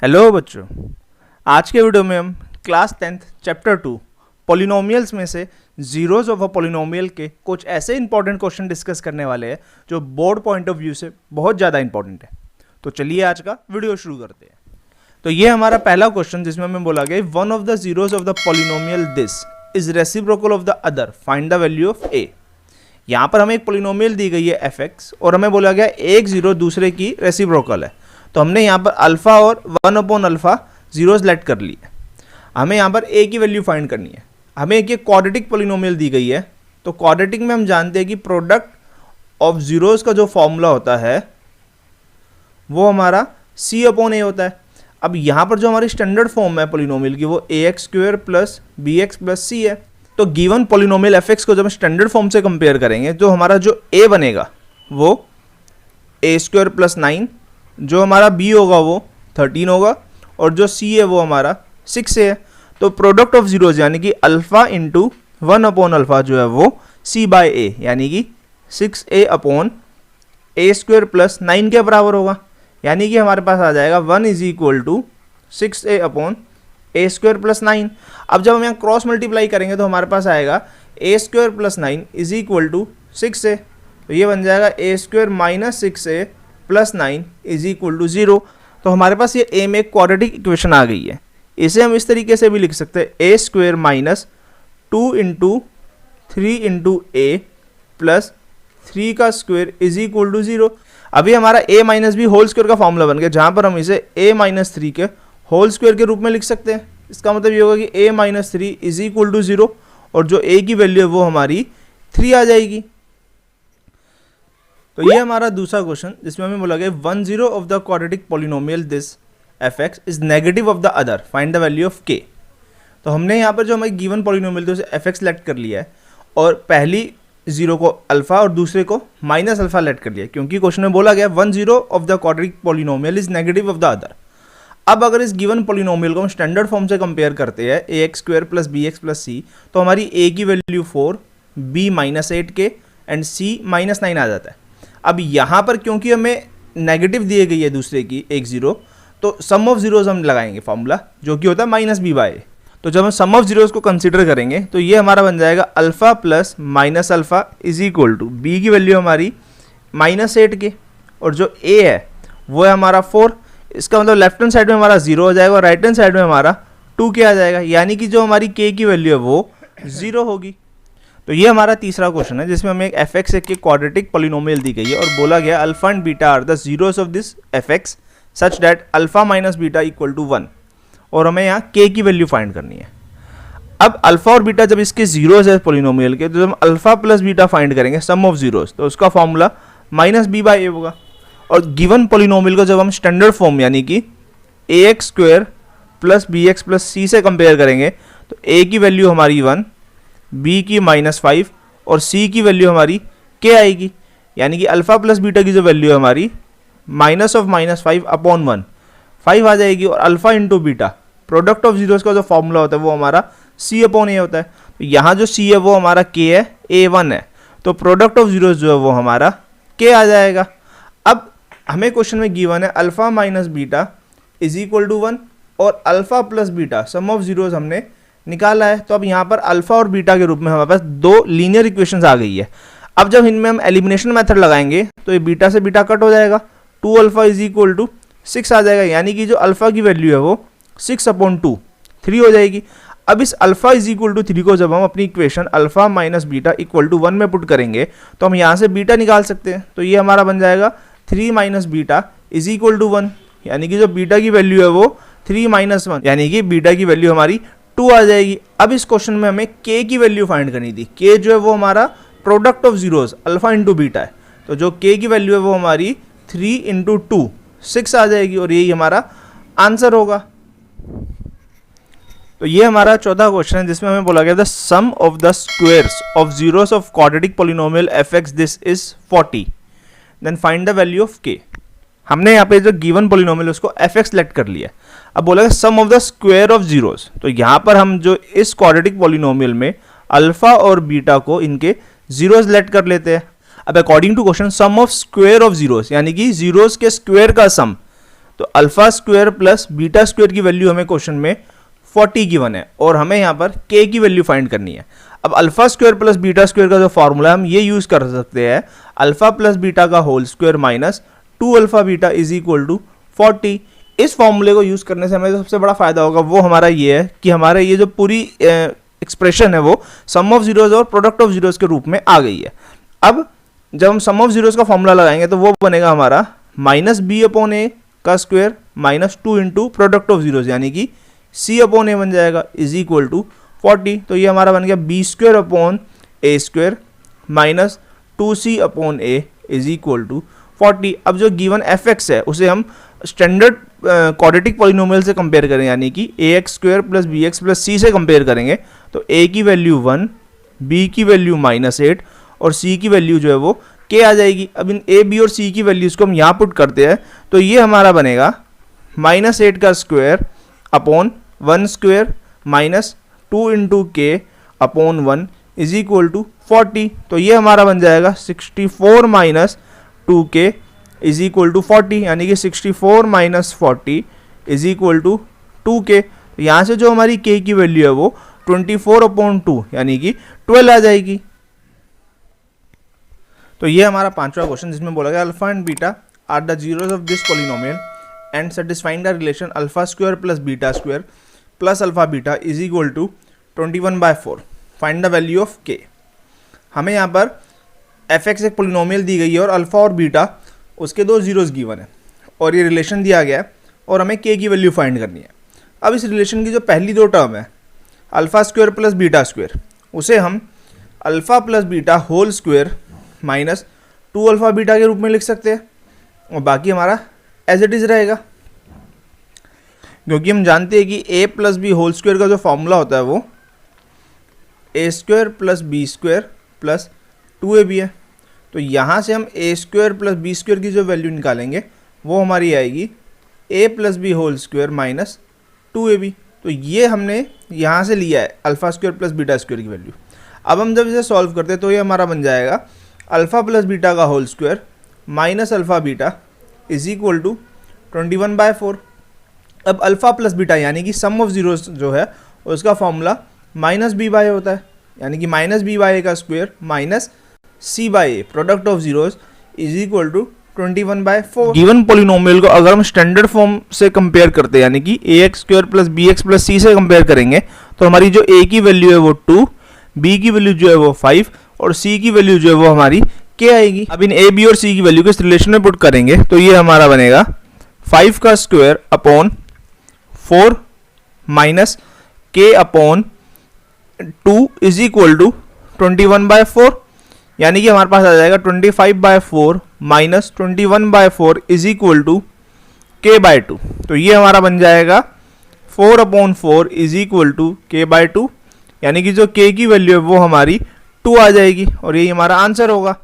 Hello बच्चों, आज के वीडियो में हम क्लास 10th चैप्टर 2 पॉलिनोमियल्स में से जीरोज ऑफ अ पॉलिनोमियल के कुछ ऐसे इंपॉर्टेंट क्वेश्चन डिस्कस करने वाले हैं जो बोर्ड पॉइंट ऑफ व्यू से बहुत ज़्यादा इंपॉर्टेंट है। तो चलिए आज का वीडियो शुरू करते हैं। तो ये हमारा पहला क्वेश्चन जिसमें हमें बोला गया one of the zeros of the polynomial this is reciprocal of the other, find the value of A. यहाँ पर हमें एक पॉलिनोमियल दी गई है fx और हमें बोला गया एक जीरो दूसरे की रेसिप्रोकल है। तो हमने यहाँ पर अल्फा और 1/अल्फा जीरोज लेट कर लिए। हमें यहाँ पर a की वैल्यू फाइंड करनी है। हमें एक ये क्वाड्रेटिक पॉलिनोमियल दी गई है। तो क्वाड्रेटिक में हम जानते हैं कि प्रोडक्ट ऑफ जीरोज का जो फॉर्मूला होता है वो हमारा c/a होता है। अब यहाँ पर जो हमारी स्टैंडर्ड फॉर्म है पॉलिनोमियल की वो ax² plus bx plus c है। तो गिवन पॉलिनोमियल fx को जब हम स्टैंडर्ड फॉर्म से कंपेयर करेंगे तो हमारा जो a बनेगा वो a² प्लस 9, जो हमारा b होगा वो 13 होगा और जो c है वो हमारा 6 है। तो प्रोडक्ट ऑफ जीरोज यानी कि अल्फा इंटू 1/अल्फा जो है वो c/a यानी कि 6a/a² प्लस 9 के बराबर होगा। यानी कि हमारे पास आ जाएगा 1 is equal to 6a/a² plus 9। अब जब हम यहाँ क्रॉस मल्टीप्लाई करेंगे तो हमारे पास आएगा a² plus 9 is equal to 6a। तो ये बन जाएगा a² minus 6a plus 9 is equal to 0। तो हमारे पास ये a में एक क्वाड्रेटिक इक्वेशन आ गई है। इसे हम इस तरीके से भी लिख सकते हैं a² minus 2 into 3 into a plus 3 का स्क्वायर इज इक्वल टू 0। अभी हमारा a minus b whole square का फॉर्मूला बन गया, जहाँ पर हम इसे a माइनस 3 के होल स्क्वायर के रूप में लिख सकते हैं। इसका मतलब ये होगा कि a minus 3 is equal to 0 और जो a की वैल्यू है वो हमारी 3 आ जाएगी। तो ये हमारा दूसरा क्वेश्चन जिसमें हमें बोला गया 1/0 of the quadratic polynomial this fx is negative of the other, find the value of k। तो हमने यहाँ पर जो हमारी गिवन पॉलिनोमियल थी उसे fx सेलेक्ट कर लिया है और पहली जीरो को अल्फा और दूसरे को माइनस अल्फा लेट कर लिया, क्योंकि क्वेश्चन में बोला गया 1/0 of the quadratic polynomial is negative of the other. अब अगर इस गिवन पॉलिनोमियल को हम स्टैंडर्ड फॉर्म से कंपेयर करते हैं ax² plus bx plus c, तो हमारी a की value 4, b minus 8k and c minus 9 आ जाता है। अब यहाँ पर क्योंकि हमें नेगेटिव दिए गई है दूसरे की एक जीरो, तो सम ऑफ जीरोज हम लगाएंगे फॉर्मूला जो कि होता है माइनस b/a। तो जब हम सम ऑफ जीरोज को कंसीडर करेंगे तो ये हमारा बन जाएगा alpha plus minus alpha is equal to b की वैल्यू हमारी माइनस 8k और जो a है वो है हमारा 4। इसका मतलब लेफ्ट हैंड साइड में हमारा 0 हो जाएगा और राइट हैंड साइड में हमारा 2k आ जाएगा, यानी कि जो हमारी k की वैल्यू है वो 0 होगी। तो ये हमारा तीसरा क्वेश्चन है जिसमें हमें एक fx के क्वाड्रेटिक पॉलिनोमियल दी गई है और बोला गया alpha and beta are the zeros of this fx such that alpha minus beta equal to 1 और हमें यहाँ k की वैल्यू फाइंड करनी है। अब अल्फा और बीटा जब इसके जीरोस है पॉलिनोमियल के, तो जब हम अल्फा प्लस बीटा फाइंड करेंगे सम ऑफ जीरोस, तो उसका फॉर्मूला माइनस b/a होगा। और गिवन पॉलिनोमियल को जब हम स्टैंडर्ड फॉर्म यानी कि ax² plus bx plus c से कंपेयर करेंगे तो a की वैल्यू हमारी 1, b की -5 और c की वैल्यू हमारी k आएगी, यानी कि अल्फा प्लस बीटा की जो वैल्यू है हमारी -5/1 5 आ जाएगी। और alpha into beta product of zeros का जो फॉर्मूला होता है वो हमारा c/a होता है। तो यहाँ जो c है वो हमारा k है, a1 है, तो प्रोडक्ट ऑफ जीरोस जो है वो हमारा k आ जाएगा। अब हमें क्वेश्चन में गिवन है alpha minus beta is equal to 1 और alpha plus beta sum of zeros हमने निकाला है। तो अब यहाँ पर अल्फा और बीटा के रूप में हमारे पास दो लीनियर इक्वेशंस आ गई है। अब जब इनमें हम एलिमिनेशन मेथड लगाएंगे तो ये बीटा से बीटा कट हो जाएगा, 2α इज इक्वल टू 6 आ जाएगा, यानी कि जो अल्फा की वैल्यू है वो 6/2 3 हो जाएगी। अब इस अल्फा इज इक्वल टू 3 को जब हम अपनी equation alpha minus beta equal to 1 में पुट करेंगे तो हम यहाँ से बीटा निकाल सकते हैं। तो ये हमारा बन जाएगा 3 minus beta is equal to 1, यानी कि जो बीटा की वैल्यू है वो 3 माइनस 1, यानी कि बीटा की वैल्यू हमारी 2 आ जाएगी। अब इस क्वेश्चन में हमें k की वैल्यू फाइंड करनी थी। k जो है वो हमारा product of zeros alpha into beta है, तो जो k की वैल्यू है वो हमारी 3 इंटू 2 6 आ जाएगी और यही हमारा आंसर होगा। तो ये हमारा चौथा क्वेश्चन है जिसमें हमें बोला गया the sum of the squares of zeros of quadratic polynomial fx this is 40, then find the value of k। हमने यहाँ पे जो गिवन पॉलिनोमियल उसको fx सेलेक्ट कर लिया। अब बोला गया sum of the square of zeros, तो यहाँ पर हम जो इस क्वाड्रेटिक पॉलिनोमियल में अल्फा और बीटा को इनके जीरोस सेलेक्ट कर लेते हैं। अब according to question sum of square of zeros यानी कि जीरोस के स्क्वायर का सम, तो alpha square plus beta square की वैल्यू हमें क्वेश्चन में 40 गिवन है और हमें यहाँ पर k की वैल्यू फाइंड करनी है। अब alpha square plus beta square का जो फॉर्मूला हम ये यूज कर सकते हैं, अल्फा प्लस बीटा का whole square minus 2 alpha beta is equal to 40। इस फॉर्मूले को यूज करने से हमें सबसे बड़ा फायदा होगा वो हमारा ये है कि हमारे ये जो पूरी एक्सप्रेशन है वो सम ऑफ जीरोज और प्रोडक्ट ऑफ जीरोज के रूप में आ गई है। अब जब हम सम ऑफ जीरोज का फॉर्मूला लगाएंगे तो वो बनेगा हमारा माइनस बी अपॉन ए का square minus 2 into product of zeros यानी कि सी अपॉन ए बन जाएगा इज इक्वल टू 40। तो ये हमारा बन गया B square upon A square minus 2c upon A is equal to 40। अब जो गिवन एफ एक्स है उसे हम स्टैंडर्ड क्वाड्रेटिक पॉलिनोमियल से कंपेयर करें यानी कि A X square plus B X plus C से कंपेयर करेंगे तो a की वैल्यू 1, b की वैल्यू -8 और c की वैल्यू जो है वो k आ जाएगी। अब इन a, b और c की वैल्यूज़ को हम यहाँ पुट करते हैं तो ये हमारा बनेगा -8 का square upon 1 square minus 2 into के अपॉन 1 इज इक्वल टू 40। तो ये हमारा बन जाएगा 64 minus 2k is equal to 40 यानी कि 64 minus 40 is equal to 2k। तो यहाँ से जो हमारी k की वैल्यू है वो 24 अपॉन 2 यानी कि 12 आ जाएगी। तो ये हमारा पांचवा क्वेश्चन जिसमें बोला गया alpha and beta are the zeros of this polynomial and satisfying the relation alpha square plus beta square plus alpha beta is equal to 21/4। Find the value of k। हमें यहाँ पर एफ एक्स एक polynomial दी गई है और alpha और beta उसके दो जीरोज गिवन है और ये रिलेशन दिया गया है और हमें k की वैल्यू फाइंड करनी है। अब इस रिलेशन की जो पहली दो टर्म है alpha square plus beta square उसे हम alpha plus beta whole square minus 2 alpha beta के रूप में लिख सकते हैं और बाकी हमारा एज इट इज रहेगा, क्योंकि हम जानते हैं कि a plus b whole square का जो फॉर्मूला होता है वो a square plus b square plus 2ab है। तो यहाँ से हम a square plus b square की जो वैल्यू निकालेंगे वो हमारी आएगी a plus b whole square minus 2ab। तो ये हमने यहाँ से लिया है alpha square plus beta square की वैल्यू। अब हम जब इसे सॉल्व करते हैं तो ये हमारा बन जाएगा अल्फा प्लस बीटा का whole square minus alpha beta is equal to 21/4। अब अल्फा प्लस बीटा यानी कि सम ऑफ जीरोस जो है उसका फॉर्मूला माइनस बी बाई होता है यानी कि माइनस बी बाई का square minus c by a product of zeros is equal to 21/4। Given polynomial को अगर हम स्टैंडर्ड फॉर्म से कंपेयर करते हैं यानी कि A X square plus B X plus C से कंपेयर करेंगे तो हमारी जो a की वैल्यू है वो 2, b की वैल्यू जो है वो 5 और c की वैल्यू जो है वो हमारी k आएगी। अब इन a, b और c की वैल्यू को इस रिलेशन में पुट करेंगे तो ये हमारा बनेगा 5 का square upon 4 minus k upon 2 is equal to 21/4 यानी कि हमारे पास आ जाएगा 25/4 minus 21/4 is equal to k/2। तो ये हमारा बन जाएगा 4/4 इज इक्वल टू k/2 यानी कि जो k की वैल्यू है वो हमारी 2 आ जाएगी और यही हमारा आंसर होगा।